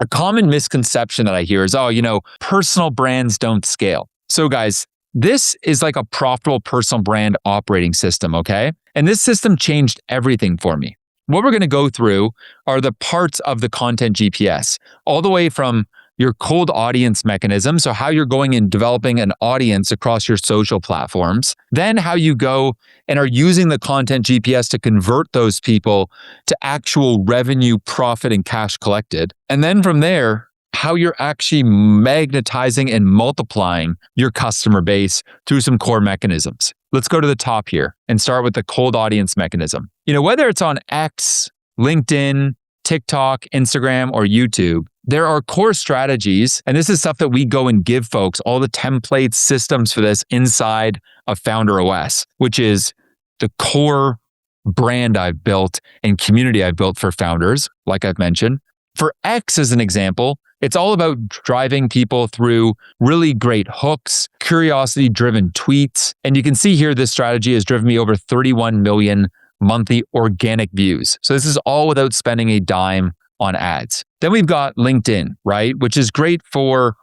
A common misconception that I hear is, personal brands don't scale. So guys, this is like a profitable personal brand operating system, okay? And this system changed everything for me. What we're going to go through are the parts of the content GPS, all the way from your cold audience mechanism, so how you're going and developing an audience across your social platforms, then how you go and are using the content GPS to convert those people to actual revenue, profit, and cash collected. And then from there, how you're actually magnetizing and multiplying your customer base through some core mechanisms. Let's go to the top here and start with the cold audience mechanism. Whether it's on X, LinkedIn, TikTok, Instagram, or YouTube, there are core strategies, and this is stuff that we go and give folks all the templates, systems for this inside of Founder OS, which is the core brand I've built and community I've built for founders, like I've mentioned. For X, as an example, it's all about driving people through really great hooks, curiosity-driven tweets. And you can see here, this strategy has driven me over 31 million monthly organic views. So this is all without spending a dime on ads. Then we've got LinkedIn, right? Which is great for,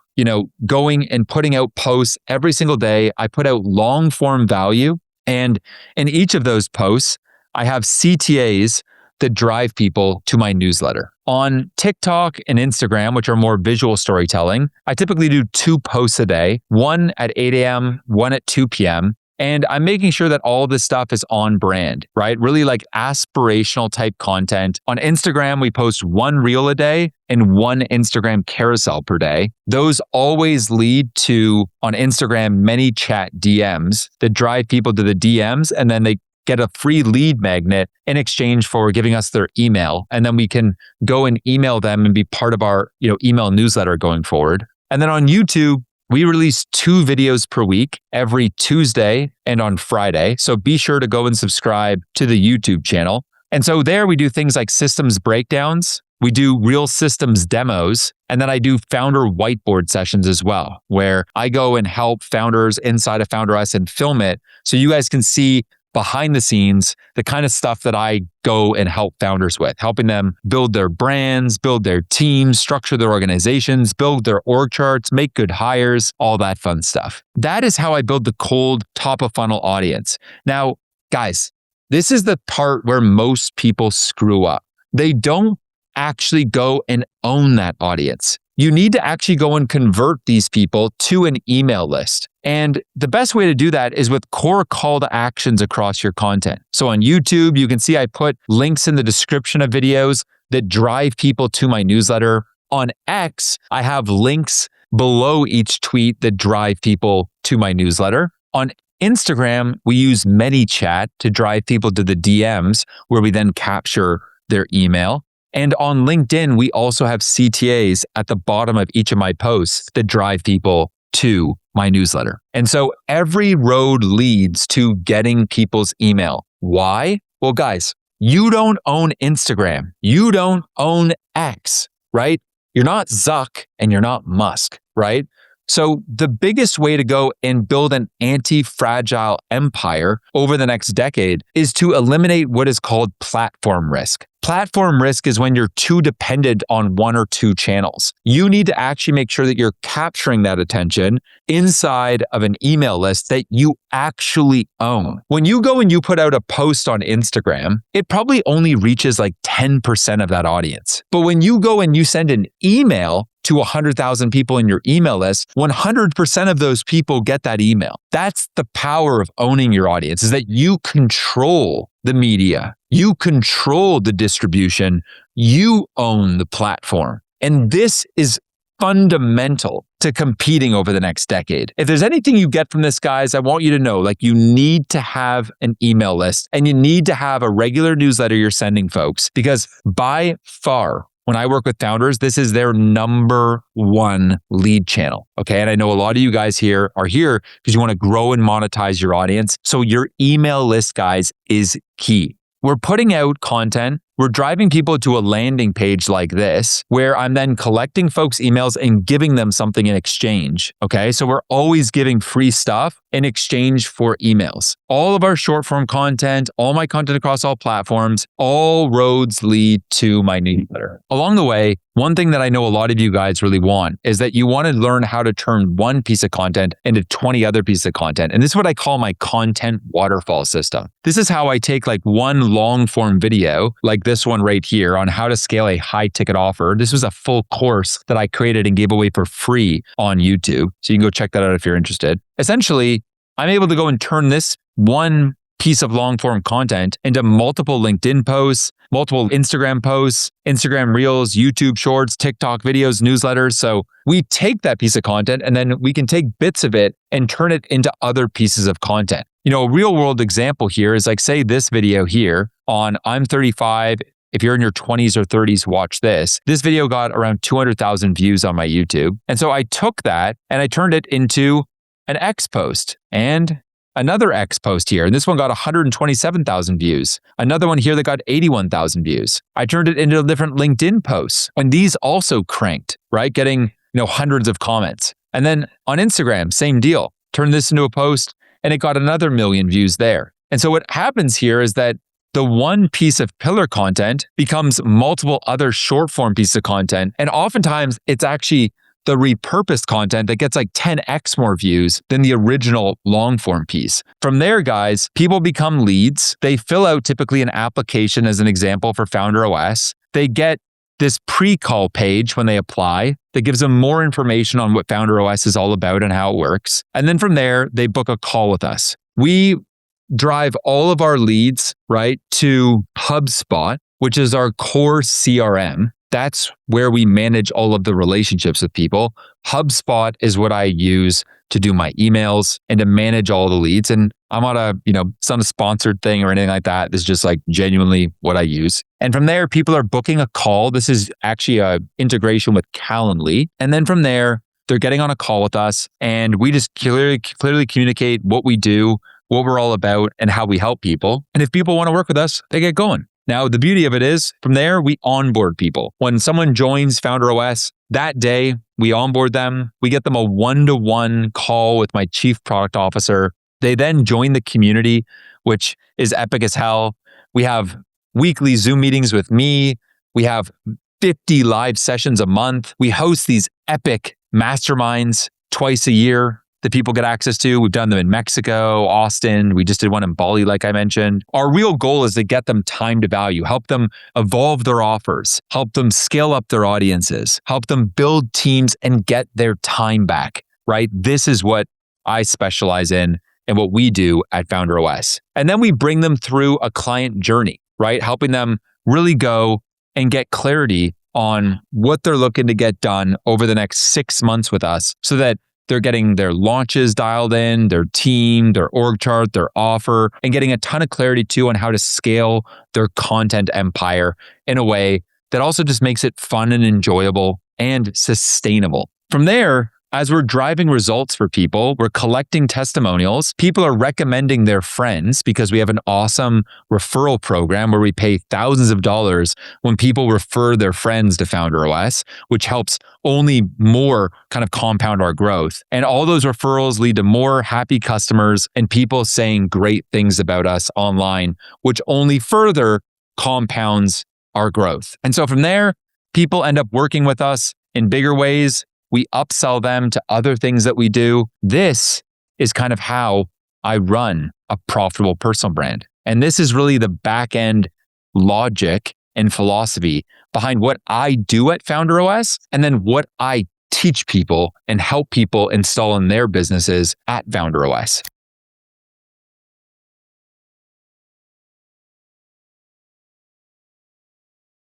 going and putting out posts every single day. I put out long form value. And in each of those posts, I have CTAs that drive people to my newsletter. On TikTok and Instagram, which are more visual storytelling, I typically do 2 posts a day, one at 8 a.m., one at 2 p.m. And I'm making sure that all this stuff is on brand, right? Really like aspirational type content. On Instagram, we post 1 reel a day and 1 Instagram carousel per day. Those always lead to, on Instagram, many chat DMs that drive people to the DMs, and then they get a free lead magnet in exchange for giving us their email. And then we can go and email them and be part of our, email newsletter going forward. And then on YouTube, we release 2 videos per week, every Tuesday and on Friday. So be sure to go and subscribe to the YouTube channel. And so there we do things like systems breakdowns. We do real systems demos. And then I do founder whiteboard sessions as well, where I go and help founders inside of Founder OS and film it so you guys can see behind the scenes, the kind of stuff that I go and help founders with, helping them build their brands, build their teams, structure their organizations, build their org charts, make good hires, all that fun stuff. That is how I build the cold top of funnel audience. Now, guys, this is the part where most people screw up. They don't actually go and own that audience. You need to actually go and convert these people to an email list. And the best way to do that is with core call to actions across your content. So on YouTube, you can see I put links in the description of videos that drive people to my newsletter. On X, I have links below each tweet that drive people to my newsletter. On Instagram, we use ManyChat to drive people to the DMs, where we then capture their email. And on LinkedIn, we also have CTAs at the bottom of each of my posts that drive people to my newsletter. And so every road leads to getting people's email. Why? Well, guys, you don't own Instagram. You don't own X, right? You're not Zuck and you're not Musk, right? So the biggest way to go and build an anti-fragile empire over the next decade is to eliminate what is called platform risk. Platform risk is when you're too dependent on 1 or 2 channels. You need to actually make sure that you're capturing that attention inside of an email list that you actually own. When you go and you put out a post on Instagram, it probably only reaches like 10% of that audience. But when you go and you send an email to 100,000 people in your email list, 100% of those people get that email. That's the power of owning your audience, is that you control the media, you control the distribution, you own the platform. And this is fundamental to competing over the next decade. If there's anything you get from this, guys, I want you to know, you need to have an email list and you need to have a regular newsletter you're sending folks, because by far, when I work with founders, this is their number 1 lead channel. Okay. And I know a lot of you guys here are here because you want to grow and monetize your audience. So your email list, guys, is key. We're putting out content we're driving people to a landing page like this, where I'm then collecting folks' emails and giving them something in exchange. Okay. So we're always giving free stuff in exchange for emails. All of our short form content, all my content across all platforms, all roads lead to my newsletter. Along the way, one thing that I know a lot of you guys really want is that you want to learn how to turn one piece of content into 20 other pieces of content. And this is what I call my content waterfall system. This is how I take like one long form video, like this one right here, on how to scale a high ticket offer. This was a full course that I created and gave away for free on YouTube. So you can go check that out if you're interested. Essentially, I'm able to go and turn this one piece of long form content into multiple LinkedIn posts, multiple Instagram posts, Instagram Reels, YouTube Shorts, TikTok videos, newsletters. So we take that piece of content and then we can take bits of it and turn it into other pieces of content. You know, a real world example here is like, say this video here on I'm 35. If you're in your 20s or 30s, watch this. This video got around 200,000 views on my YouTube. And so I took that and I turned it into an X post and another X post here. And this one got 127,000 views. Another one here that got 81,000 views. I turned it into different LinkedIn posts. And these also cranked, right? Getting, hundreds of comments. And then on Instagram, same deal. Turned this into a post and it got another million views there. And so what happens here is that the one piece of pillar content becomes multiple other short form pieces of content. And oftentimes it's actually the repurposed content that gets like 10x more views than the original long form piece. From there, guys, people become leads. They fill out typically an application as an example for Founder OS. They get this pre-call page when they apply that gives them more information on what Founder OS is all about and how it works. And then from there, they book a call with us. We drive all of our leads, right, to HubSpot, which is our core CRM. That's where we manage all of the relationships with people. HubSpot is what I use to do my emails and to manage all the leads. And I'm on it's not a sponsored thing or anything like that. This is just like genuinely what I use. And from there, people are booking a call. This is actually a integration with Calendly. And then from there, they're getting on a call with us and we just clearly communicate what we do, what we're all about, and how we help people. And if people want to work with us, they get going. Now, the beauty of it is from there, we onboard people. When someone joins Founder OS, that day, we onboard them. We get them a one-to-one call with my chief product officer. They then join the community, which is epic as hell. We have weekly Zoom meetings with me. We have 50 live sessions a month. We host these epic masterminds twice a year that people get access to. We've done them in Mexico, Austin. We just did one in Bali, like I mentioned. Our real goal is to get them time to value, help them evolve their offers, help them scale up their audiences, help them build teams and get their time back, right? This is what I specialize in and what we do at Founder OS. And then we bring them through a client journey, right? Helping them really go and get clarity on what they're looking to get done over the next 6 months with us so that they're getting their launches dialed in, their team, their org chart, their offer, and getting a ton of clarity too on how to scale their content empire in a way that also just makes it fun and enjoyable and sustainable. From there, as we're driving results for people, we're collecting testimonials. People are recommending their friends because we have an awesome referral program where we pay thousands of dollars when people refer their friends to Founder OS, which helps only more kind of compound our growth. And all those referrals lead to more happy customers and people saying great things about us online, which only further compounds our growth. And so from there, people end up working with us in bigger ways. We upsell them to other things that we do. This is kind of how I run a profitable personal brand. And this is really the back end logic and philosophy behind what I do at Founder OS and then what I teach people and help people install in their businesses at Founder OS.